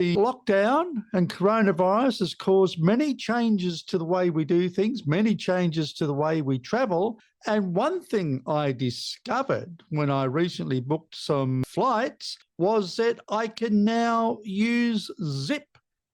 The lockdown and coronavirus has caused many changes to the way we do things, many changes to the way we travel. And one thing I discovered when I recently booked some flights was that I can now use Zip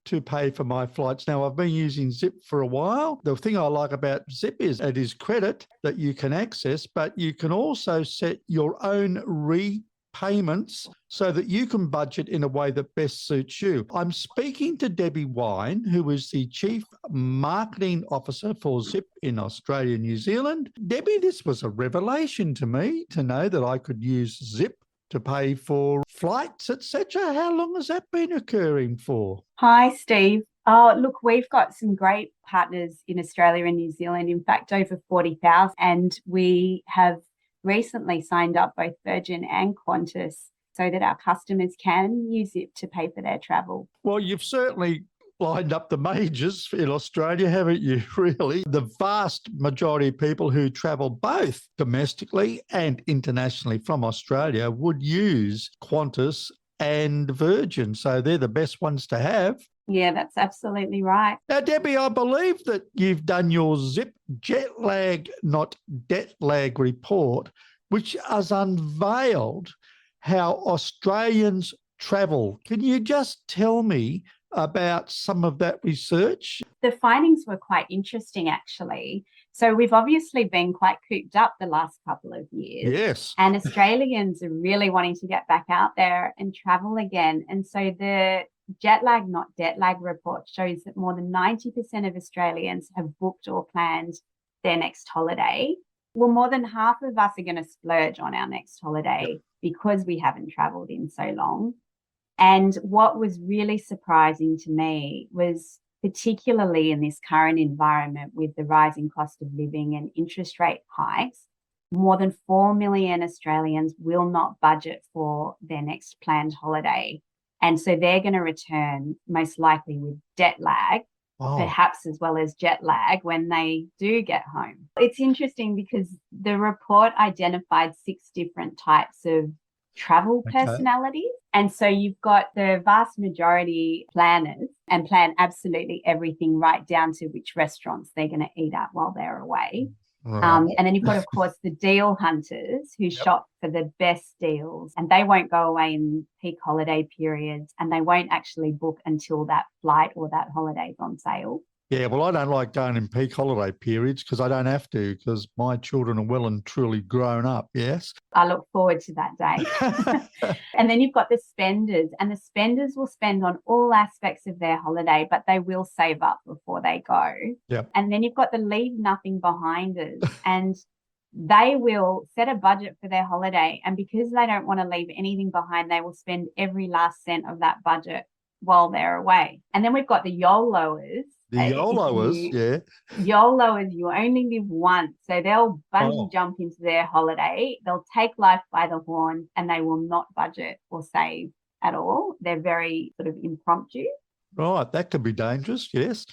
to pay for my flights. Now, I've been using Zip for a while. The thing I like about Zip is it is credit that you can access, but you can also set your own repayments so that you can budget in a way that best suits you. I'm speaking to Debbie Wine, who is the Chief Marketing Officer for Zip in Australia and New Zealand. Debbie, this was a revelation to me to know that I could use Zip to pay for flights, etc. How long has that been occurring for? Hi, Steve. Oh, look, we've got some great partners in Australia and New Zealand, in fact, over 40,000. And we have recently signed up both Virgin and Qantas so that our customers can use it to pay for their travel. Well, you've certainly lined up the majors in Australia, haven't you, really? The vast majority of people who travel both domestically and internationally from Australia would use Qantas and Virgin. So they're the best ones to have. Yeah, that's absolutely right. Now, Debbie, I believe that you've done your Zip jet lag, not debt lag report, which has unveiled how Australians travel. Can you just tell me about some of that research? The findings were quite interesting, actually. So we've obviously been quite cooped up the last couple of years. Yes. And Australians are really wanting to get back out there and travel again. And so the jet lag, not debt lag report shows that more than 90% of Australians have booked or planned their next holiday. Well, more than half of us are going to splurge on our next holiday because we haven't traveled in so long. And what was really surprising to me was, particularly in this current environment with the rising cost of living and interest rate hikes, more than 4 million Australians will not budget for their next planned holiday. And so they're going to return most likely with debt lag, perhaps as well as jet lag when they do get home. It's interesting because the report identified 6 different types of travel personalities. And so you've got the vast majority planners and plan absolutely everything right down to which restaurants they're going to eat at while they're away. Right. And then you've got, of course, the deal hunters who shop for the best deals, and they won't go away in peak holiday periods, and they won't actually book until that flight or that holiday is on sale. Yeah, well, I don't like going in peak holiday periods because I don't have to, because my children are well and truly grown up, yes? I look forward to that day. And then you've got the spenders, and the spenders will spend on all aspects of their holiday, but they will save up before they go. Yep. And then you've got the leave nothing behinders, and they will set a budget for their holiday. And because they don't want to leave anything behind, they will spend every last cent of that budget while they're away. And then we've got the YOLOers. The YOLOers, yeah. YOLOers, you only live once. So they'll bungee jump into their holiday. They'll take life by the horns, and they will not budget or save at all. They're very sort of impromptu. Right, that could be dangerous, yes.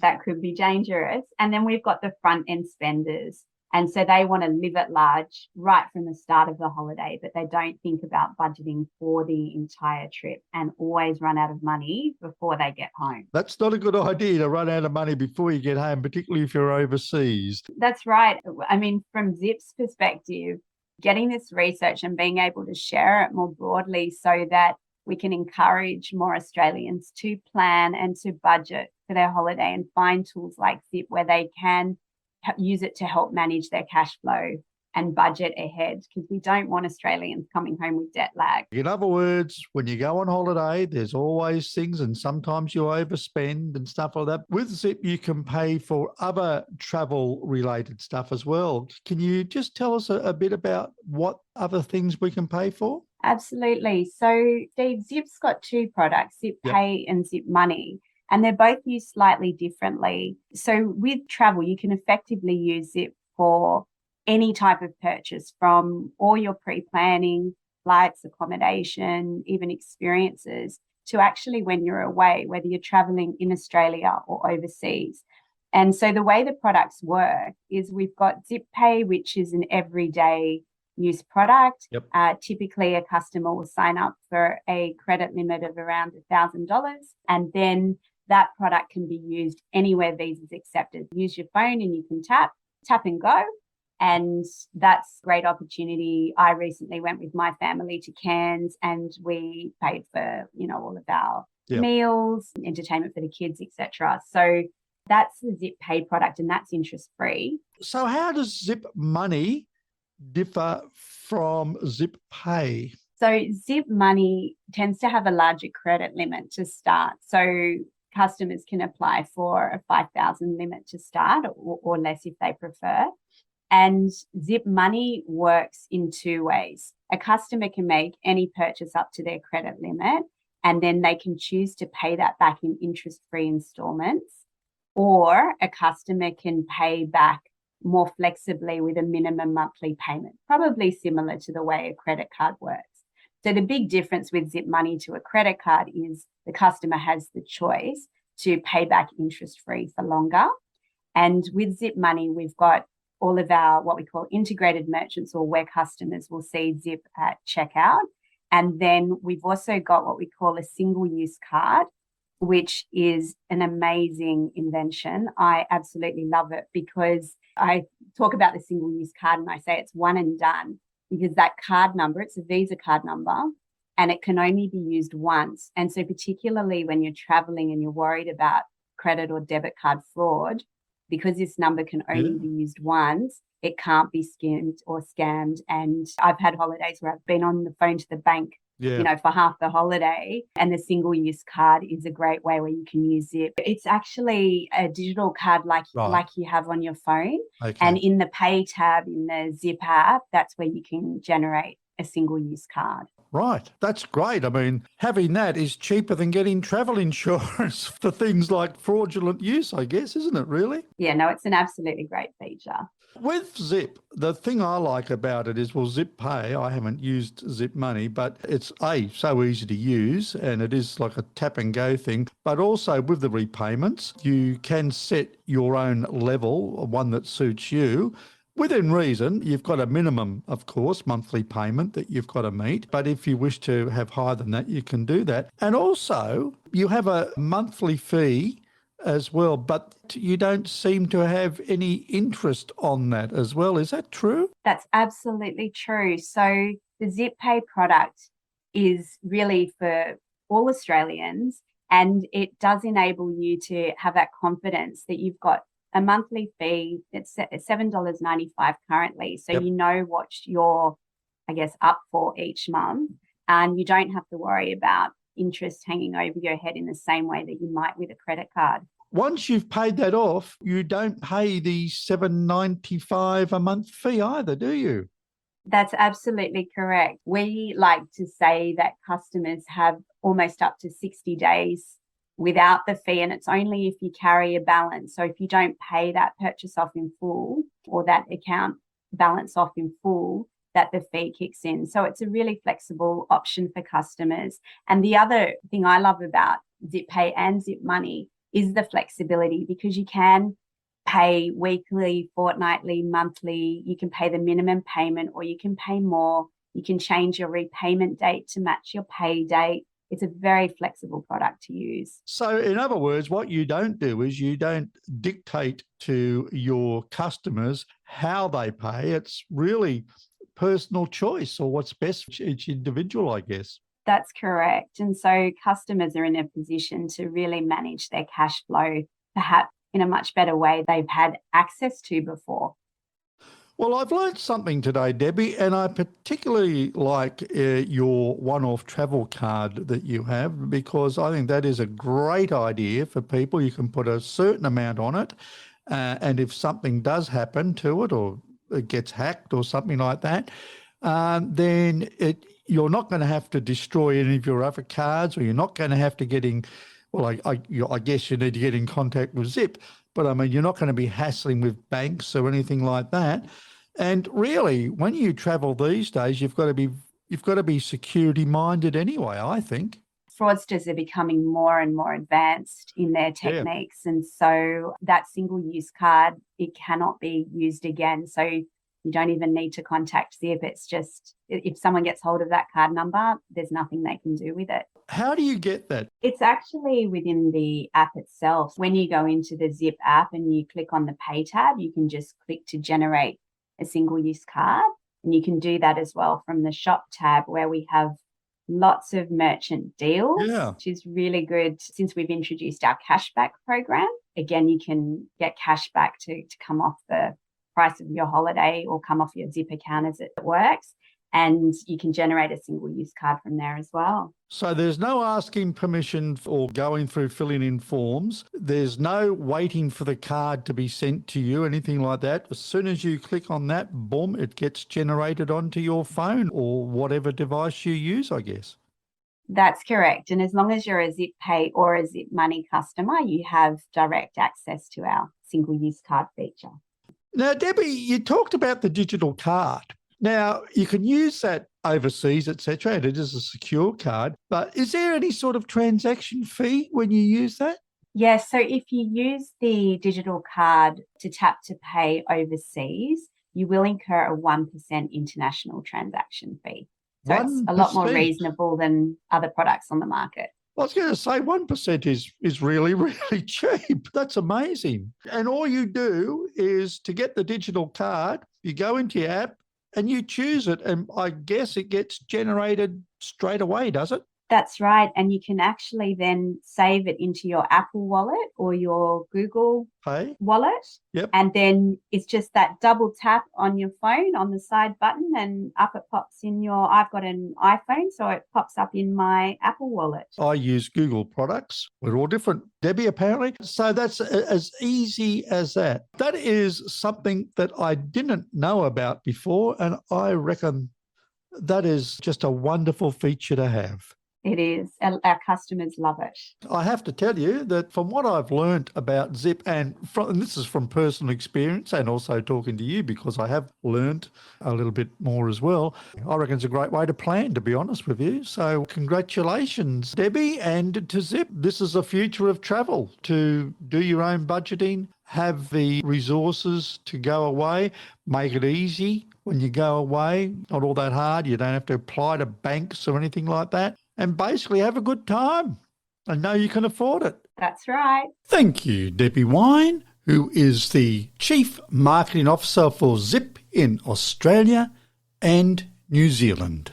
That could be dangerous. And then we've got the front end spenders. And so they want to live at large right from the start of the holiday, but they don't think about budgeting for the entire trip and always run out of money before they get home. That's not a good idea to run out of money before you get home, particularly if you're overseas. That's right. I mean, from Zip's perspective, getting this research and being able to share it more broadly so that we can encourage more Australians to plan and to budget for their holiday and find tools like Zip where they can use it to help manage their cash flow and budget ahead, because we don't want Australians coming home with debt lag. In other words, when you go on holiday, there's always things, and sometimes you overspend and stuff like that. With Zip, you can pay for other travel-related stuff as well. Can you just tell us a bit about what other things we can pay for? Absolutely. So, Steve, Zip's got 2 products, Zip Pay and Zip Money. And they're both used slightly differently. So with travel, you can effectively use Zip for any type of purchase, from all your pre-planning, flights, accommodation, even experiences, to actually when you're away, whether you're traveling in Australia or overseas. And so the way the products work is we've got Zip Pay, which is an everyday use product. Yep. Typically, a customer will sign up for a credit limit of around $1,000, and then that product can be used anywhere Visa's accepted. Use your phone and you can tap and go. And that's a great opportunity. I recently went with my family to Cairns and we paid for, all of our meals, entertainment for the kids, etc. So that's the Zip Pay product and that's interest free. So how does Zip Money differ from Zip Pay? So Zip Money tends to have a larger credit limit to start. So customers can apply for a 5,000 limit to start or less if they prefer. And Zip Money works in two ways. A customer can make any purchase up to their credit limit, and then they can choose to pay that back in interest-free installments, or a customer can pay back more flexibly with a minimum monthly payment, probably similar to the way a credit card works. So the big difference with Zip Money to a credit card is the customer has the choice to pay back interest-free for longer. And with Zip Money, we've got all of our what we call integrated merchants, or where customers will see Zip at checkout. And then we've also got what we call a single-use card, which is an amazing invention. I absolutely love it because I talk about the single-use card and I say it's one and done, because that card number, it's a Visa card number, and it can only be used once. And so particularly when you're traveling and you're worried about credit or debit card fraud, because this number can only be used once, it can't be skimmed or scammed. And I've had holidays where I've been on the phone to the bank, for half the holiday, and the single-use card is a great way where you can use Zip. It's actually a digital card like you have on your phone. Okay. And in the Pay tab in the Zip app, that's where you can generate a single-use card. Right. That's great. I mean, having that is cheaper than getting travel insurance for things like fraudulent use, I guess, isn't it, really? Yeah, no, it's an absolutely great feature. With Zip, the thing I like about it is, Zip Pay, I haven't used Zip Money, but it's so easy to use, and it is like a tap and go thing. But also with the repayments, you can set your own level, one that suits you. Within reason, you've got a minimum, of course, monthly payment that you've got to meet. But if you wish to have higher than that, you can do that. And also, you have a monthly fee as well, but you don't seem to have any interest on that as well. Is that true? That's absolutely true. So the Zip Pay product is really for all Australians, and it does enable you to have that confidence that you've got a monthly fee. It's $7.95 currently. So you know what you're, up for each month, and you don't have to worry about interest hanging over your head in the same way that you might with a credit card. Once you've paid that off, you don't pay the $7.95 a month fee either, do you? That's absolutely correct. We like to say that customers have almost up to 60 days without the fee, and it's only if you carry a balance. So if you don't pay that purchase off in full or that account balance off in full, that the fee kicks in. So it's a really flexible option for customers. And the other thing I love about Zip Pay and Zip Money is the flexibility, because you can pay weekly, fortnightly, monthly. You can pay the minimum payment or you can pay more. You can change your repayment date to match your pay date. It's a very flexible product to use. So in other words, what you don't do is you don't dictate to your customers how they pay. It's really personal choice, or what's best for each individual, I guess. That's correct. And so customers are in a position to really manage their cash flow, perhaps in a much better way they've had access to before. Well, I've learned something today, Debbie, and I particularly like your one-off travel card that you have, because I think that is a great idea for people. You can put a certain amount on it, and if something does happen to it, or it gets hacked or something like that, then you're not going to have to destroy any of your other cards, or you're not going to have to I guess you need to get in contact with Zip, but I mean, you're not going to be hassling with banks or anything like that. And really, when you travel these days, you've got to be security minded anyway, I think. Fraudsters are becoming more and more advanced in their techniques. And so that single-use card, it cannot be used again. So You don't even need to contact Zip. It's just if someone gets hold of that card number, there's nothing they can do with it. How do you get that? It's actually within the app itself. When you go into the Zip app and you click on the Pay tab, you can just click to generate a single-use card. And you can do that as well from the Shop tab, where we have lots of merchant deals, which is really good since we've introduced our cashback program. Again, you can get cashback to come off the price of your holiday or come off your Zip account as it works. And you can generate a single-use card from there as well. So there's no asking permission or going through filling in forms. There's no waiting for the card to be sent to you, anything like that. As soon as you click on that, boom, it gets generated onto your phone or whatever device you use, I guess. That's correct. And as long as you're a Zip Pay or a Zip Money customer, you have direct access to our single-use card feature. Now, Debbie, you talked about the digital card. Now, you can use that overseas, etc., and it is a secure card, but is there any sort of transaction fee when you use that? Yes, so if you use the digital card to tap to pay overseas, you will incur a 1% international transaction fee. So 1%. It's a lot more reasonable than other products on the market. I was going to say 1% is really, really cheap. That's amazing. And all you do is to get the digital card, you go into your app, and you choose it, and I guess it gets generated straight away, does it? That's right. And you can actually then save it into your Apple wallet or your Google Pay wallet. Yep. And then it's just that double tap on your phone on the side button and up it pops in I've got an iPhone, so it pops up in my Apple wallet. I use Google products. We're all different, Debbie, apparently. So that's as easy as that. That is something that I didn't know about before, and I reckon that is just a wonderful feature to have. It is. Our customers love it. I have to tell you that from what I've learned about Zip, and this is from personal experience and also talking to you because I have learned a little bit more as well, I reckon it's a great way to plan, to be honest with you. So congratulations, Debbie, and to Zip. This is the future of travel, to do your own budgeting, have the resources to go away, make it easy when you go away, not all that hard. You don't have to apply to banks or anything like that. And basically have a good time and know you can afford it. That's right. Thank you, Debbie Wine, who is the Chief Marketing Officer for Zip in Australia and New Zealand.